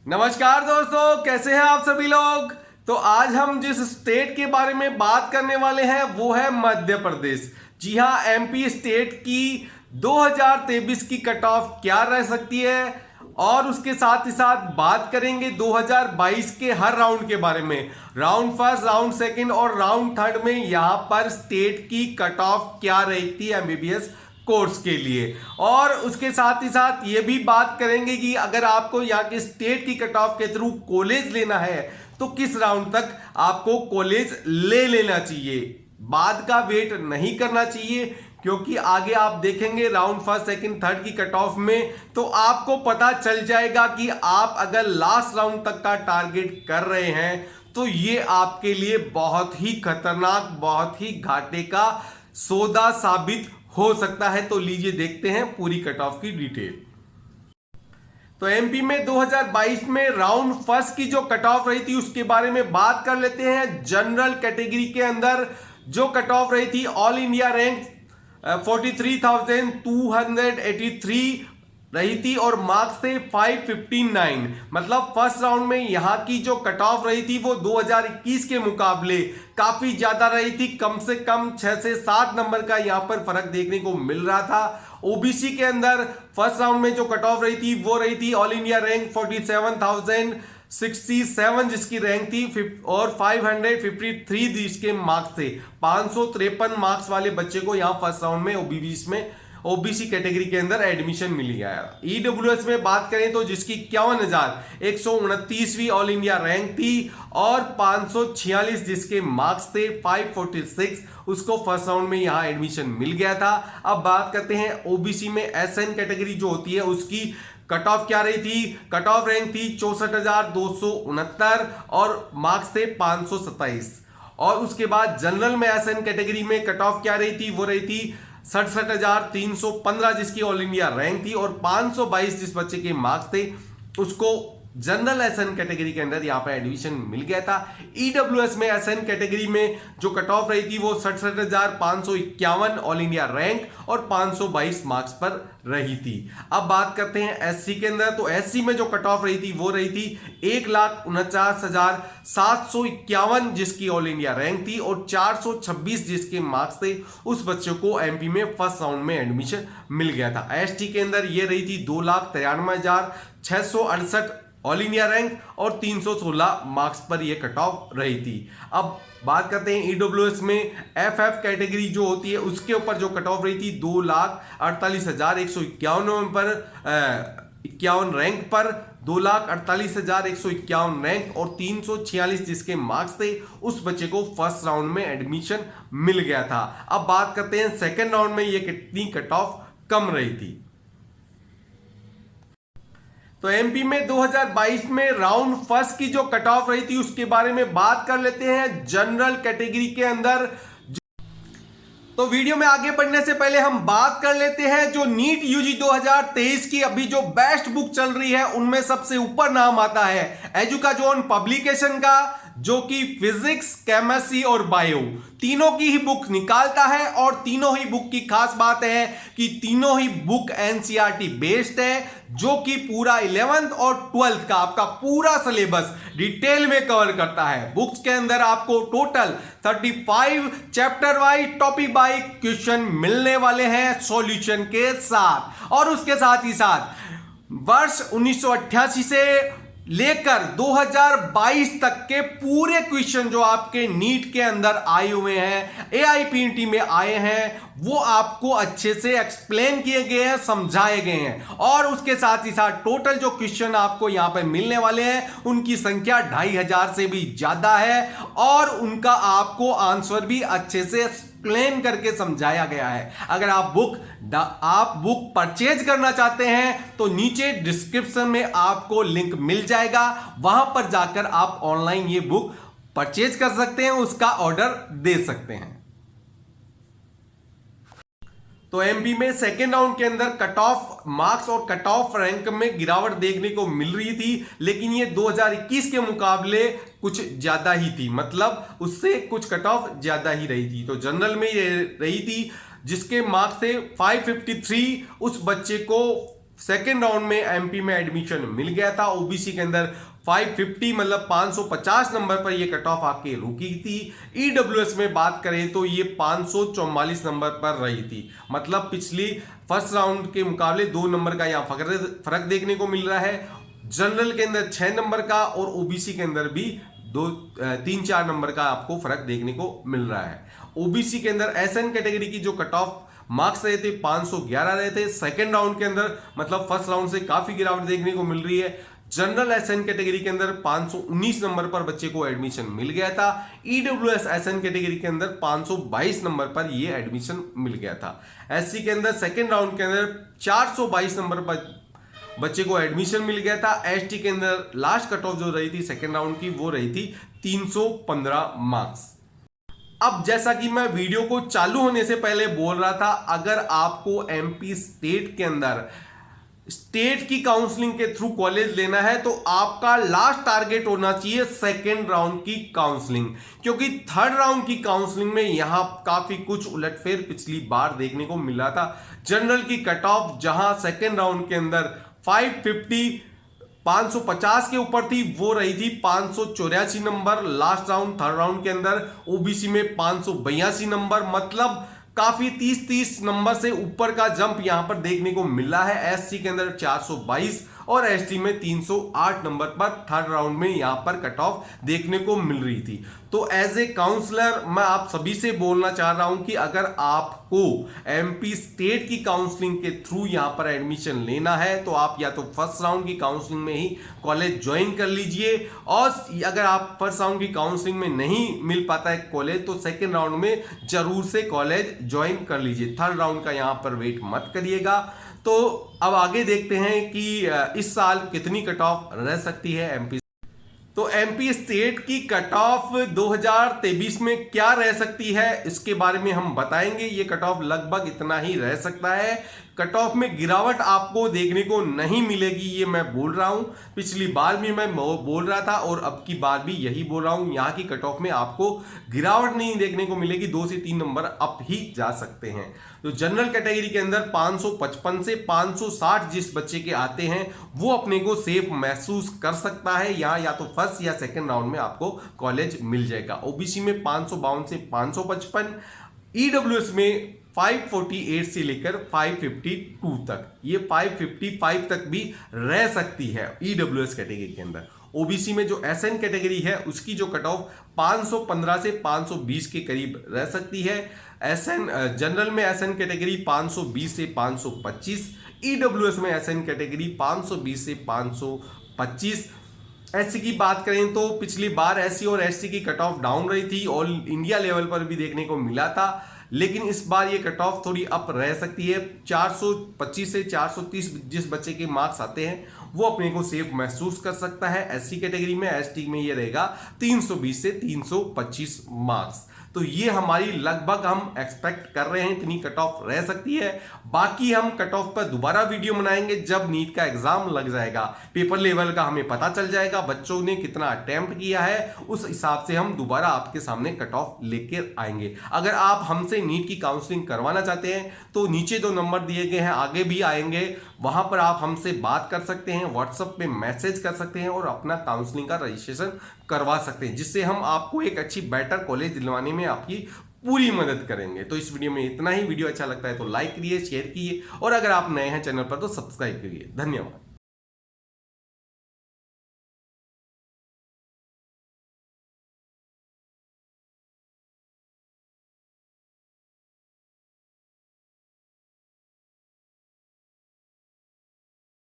नमस्कार दोस्तों, कैसे हैं आप सभी लोग। तो आज हम जिस स्टेट के बारे में बात करने वाले हैं वो है मध्य प्रदेश। जी हां, एमपी स्टेट की 2023 की कट ऑफ क्या रह सकती है और उसके साथ ही साथ बात करेंगे 2022 के हर राउंड के बारे में। राउंड फर्स्ट, राउंड सेकंड और राउंड थर्ड में यहां पर स्टेट की कट ऑफ क्या रही थी एमबीबीएस कोर्स के लिए। और उसके साथ ही साथ ये भी बात करेंगे कि अगर आपको यहाँ के स्टेट की कट ऑफ के थ्रू कॉलेज लेना है तो किस राउंड तक आपको कॉलेज ले लेना चाहिए। बाद का वेट नहीं करना चाहिए, क्योंकि आगे आप देखेंगे राउंड फर्स्ट सेकंड थर्ड की कट ऑफ में तो आपको पता चल जाएगा कि आप अगर लास्ट राउंड तक का टारगेट कर रहे हैं तो ये आपके लिए बहुत ही खतरनाक, बहुत ही घाटे का सौदा साबित हो सकता है। तो लीजिए देखते हैं पूरी कट ऑफ की डिटेल। तो एमपी में 2022 में राउंड फर्स्ट की जो कट ऑफ रही थी उसके बारे में बात कर लेते हैं। जनरल कैटेगरी के अंदर जो कट ऑफ रही थी ऑल इंडिया रैंक 43,283 रही थी और मार्क्स थे 559। मतलब फर्स्ट राउंड में यहां की जो कट ऑफ रही थी वो 2021 के मुकाबले काफी ज्यादा रही थी। कम से कम 6 से 7 नंबर का यहां पर फर्क देखने को मिल रहा था। ओबीसी के अंदर फर्स्ट राउंड में जो कट ऑफ रही थी वो रही थी ऑल इंडिया रैंक 47,067 जिसकी रैंक थी और 553 जिसके मार्क्स थे। 553 मार्क्स वाले बच्चे को यहां फर्स्ट राउंड में ओबीसी कैटेगरी के अंदर एडमिशन मिल गया। ईडब्ल्यूएस में बात करें तो जिसकी 51,129वीं ऑल इंडिया रैंक थी और 546 जिसके मार्क्स थे 546, उसको फर्स्ट राउंड में यहां एडमिशन मिल गया था। अब बात करते हैं ओबीसी में एसएन कैटेगरी जो होती है उसकी कट ऑफ क्या रही थी। कट ऑफ रैंक थी 64,269 और मार्क्स थे 527। और उसके बाद जनरल में एसएन कैटेगरी में कट ऑफ क्या रही थी, वो रही थी 67,315 जिसकी ऑल इंडिया रैंक थी और 522 जिस बच्चे के मार्क्स थे उसको जनरल एसएन कैटेगरी के अंदर यहां पर एडमिशन मिल गया था। ईडब्ल्यूएस में एसएन कैटेगरी में जो कट ऑफ रही थी वो 67,551 ऑल इंडिया रैंक और 522 मार्क्स पर रही थी। अब बात करते हैं एससी के अंदर। तो एससी में जो कट ऑफ रही थी वो रही थी 1,49,751 जिसकी ऑल इंडिया रैंक थी और 426 जिसके मार्क्स थे। उस बच्चे को एमपी में फर्स्ट राउंड में एडमिशन मिल गया था। एसटी के अंदर ये रही थी 2,93,668 ऑल इंडिया रैंक और 316 मार्क्स पर यह कट ऑफ रही थी। अब बात करते हैं ईडब्ल्यूएस में एफएफ कैटेगरी जो होती है उसके ऊपर जो कट ऑफ रही थी 2,48,151 पर 51 रैंक पर 2,48,151 रैंक और 346 जिसके मार्क्स थे उस बच्चे को फर्स्ट राउंड में एडमिशन मिल गया था। अब बात करते हैं सेकेंड राउंड में ये कितनी कट ऑफ कम रही थी। तो एमपी में 2022 में राउंड फर्स्ट की जो कट ऑफ रही थी उसके बारे में बात कर लेते हैं। जनरल कैटेगरी के अंदर तो वीडियो में आगे बढ़ने से पहले हम बात कर लेते हैं जो नीट यूजी 2023 की अभी जो बेस्ट बुक चल रही है उनमें सबसे ऊपर नाम आता है एजुकाजोन पब्लिकेशन का, जो कि फिजिक्स, केमिस्ट्री और बायो तीनों की ही बुक निकालता है। और तीनों ही बुक की खास बात है कि तीनों ही बुक एनसीईआरटी बेस्ड है, जो कि पूरा 11th और 12th का आपका पूरा सिलेबस डिटेल में कवर करता है। बुक्स के अंदर आपको total 35 chapter wise topic by question मिलने वाले हैं सॉल्यूशन के साथ। और उसके साथ ही साथ वर्ष 1988 से लेकर 2022 तक के पूरे क्वेश्चन जो आपके नीट के अंदर आए हुए हैं, एआईपीटी में आए हैं, वो आपको अच्छे से एक्सप्लेन किए गए हैं, समझाए गए हैं। और उसके साथ ही साथ टोटल जो क्वेश्चन आपको यहां पर मिलने वाले हैं उनकी संख्या 2,500 से भी ज्यादा है और उनका आपको आंसर भी अच्छे से एक्सप्लेन करके समझाया गया है। अगर आप बुक परचेज करना चाहते हैं तो नीचे डिस्क्रिप्शन में आपको लिंक मिल जाएगा, वहां पर जाकर आप ऑनलाइन ये बुक परचेज कर सकते हैं, उसका ऑर्डर दे सकते हैं। तो एमपी में सेकेंड राउंड के अंदर कट ऑफ मार्क्स और कट ऑफ रैंक में गिरावट देखने को मिल रही थी, लेकिन ये 2021 के मुकाबले कुछ ज्यादा ही थी। मतलब उससे कुछ कट ऑफ ज्यादा ही रही थी। तो जनरल में ये रही थी जिसके मार्क्स थे 553, उस बच्चे को सेकेंड राउंड में एमपी में एडमिशन मिल गया था। ओबीसी के अंदर 550 मतलब 550 नंबर पर ये कट ऑफ आके रुकी थी। ईडब्ल्यूएस में बात करें तो ये 544 नंबर पर रही थी। मतलब पिछली फर्स्ट राउंड के मुकाबले 2 नंबर का यहाँ फर्क देखने को मिल रहा है। जनरल के अंदर 6 नंबर का और ओबीसी के अंदर भी 3-4 नंबर का आपको फर्क देखने को मिल रहा है। ओबीसी के अंदर एसएन कैटेगरी की जो कट ऑफ मार्क्स रहे थे 511 रहे थे सेकेंड राउंड के अंदर, मतलब फर्स्ट राउंड से काफी गिरावट देखने को मिल रही है। जनरल एसएन कैटेगरी के अंदर 519 नंबर पर बच्चे को एडमिशन मिल गया था। ईडब्ल्यूएस एसएन कैटेगरी के अंदर 522 नंबर पर यह एडमिशन मिल गया था। एससी के अंदर सेकेंड राउंड के अंदर 422 नंबर पर बच्चे को एडमिशन मिल गया था। एसटी के अंदर लास्ट कट ऑफ जो रही थी सेकेंड राउंड की वो रही थी 315 मार्क्स। अब जैसा कि मैं वीडियो को चालू होने से पहले बोल रहा था, अगर आपको एमपी स्टेट के अंदर स्टेट की काउंसलिंग के थ्रू कॉलेज लेना है तो आपका लास्ट टारगेट होना चाहिए सेकेंड राउंड की काउंसलिंग, क्योंकि थर्ड राउंड की काउंसलिंग में यहां काफी कुछ उलटफेर पिछली बार देखने को मिला था। जनरल की कट ऑफ जहां सेकेंड राउंड के अंदर 550 के ऊपर थी वो रही थी 584 number last round third round के अंदर। ओबीसी में 582 नंबर, मतलब काफी 30 नंबर से ऊपर का जंप यहां पर देखने को मिला है। एससी के अंदर 422 और एसटी में 308 नंबर पर थर्ड राउंड में यहां पर कट ऑफ देखने को मिल रही थी। तो एज ए काउंसलर मैं आप सभी से बोलना चाह रहा हूं कि अगर आपको एमपी स्टेट की काउंसलिंग के थ्रू यहां पर एडमिशन लेना है तो आप या तो फर्स्ट राउंड की काउंसलिंग में ही कॉलेज ज्वाइन कर लीजिए, और अगर आप फर्स्ट राउंड की काउंसलिंग में नहीं मिल पाता है कॉलेज तो सेकेंड राउंड में जरूर से कॉलेज ज्वाइन कर लीजिए। थर्ड राउंड का यहां पर वेट मत करिएगा। तो अब आगे देखते हैं कि इस साल कितनी कट ऑफ रह सकती है एमपी। तो एमपी स्टेट की कट ऑफ 2023 में क्या रह सकती है इसके बारे में हम बताएंगे। ये कट ऑफ लगभग इतना ही रह सकता है। कट ऑफ में गिरावट आपको देखने को नहीं मिलेगी, ये मैं बोल रहा हूं। पिछली बार भी मैं बोल रहा था और अब की बार भी यही बोल रहा हूं। यहां की कट ऑफ में आपको गिरावट नहीं देखने को मिलेगी, 2 से 3 नंबर अप ही जा सकते हैं। तो जनरल कैटेगरी के अंदर 555 से 560 जिस बच्चे के आते हैं वो अपने को सेफ महसूस कर सकता है। यहाँ या तो फर्स्ट या सेकेंड राउंड में आपको कॉलेज मिल जाएगा। ओबीसी में 552 से 555, ईडब्ल्यूएस में 548 से लेकर 552 तक, ये 555 तक भी रह सकती है ईडब्ल्यूएस कैटेगरी के अंदर। ओबीसी में जो एसएन कैटेगरी है उसकी जो कट ऑफ 515 से 520 के करीब रह सकती है। एसएन जनरल में एसएन कैटेगरी 520 से 525, ईडब्ल्यूएस में एसएन कैटेगरी 520 से 525। एससी की बात करें तो पिछली बार एससी और एसटी की कट ऑफ डाउन रही थी, ऑल इंडिया लेवल पर भी देखने को मिला था, लेकिन इस बार ये कट ऑफ थोड़ी अप रह सकती है। 425 से 430 जिस बच्चे के मार्क्स आते हैं वो अपने को सेफ महसूस कर सकता है। एससी कैटेगरी में एसटी में ये रहेगा 320 से 325 मार्क्स। तो ये हमारी लगभग हम एक्सपेक्ट कर रहे हैं इतनी कट ऑफ रह सकती है। बाकी हम कट ऑफ पर दोबारा वीडियो बनाएंगे जब नीट का एग्जाम लग जाएगा, पेपर लेवल का हमें पता चल जाएगा, बच्चों ने कितना अटेम्प्ट किया है, उस हिसाब से हम दोबारा आपके सामने कट ऑफ लेकर आएंगे। अगर आप हमसे नीट की काउंसलिंग करवाना चाहते हैं तो नीचे जो नंबर दिए गए हैं आगे भी आएंगे, वहां पर आप हमसे बात कर सकते हैं, व्हाट्सएप पे मैसेज कर सकते हैं और अपना काउंसलिंग का रजिस्ट्रेशन करवा सकते हैं, जिससे हम आपको एक अच्छी बेटर कॉलेज दिलवाने में आपकी पूरी मदद करेंगे। तो इस वीडियो में इतना ही। वीडियो अच्छा लगता है तो लाइक करिए, शेयर कीजिए और अगर आप नए हैं चैनल पर तो सब्सक्राइब करिए। धन्यवाद।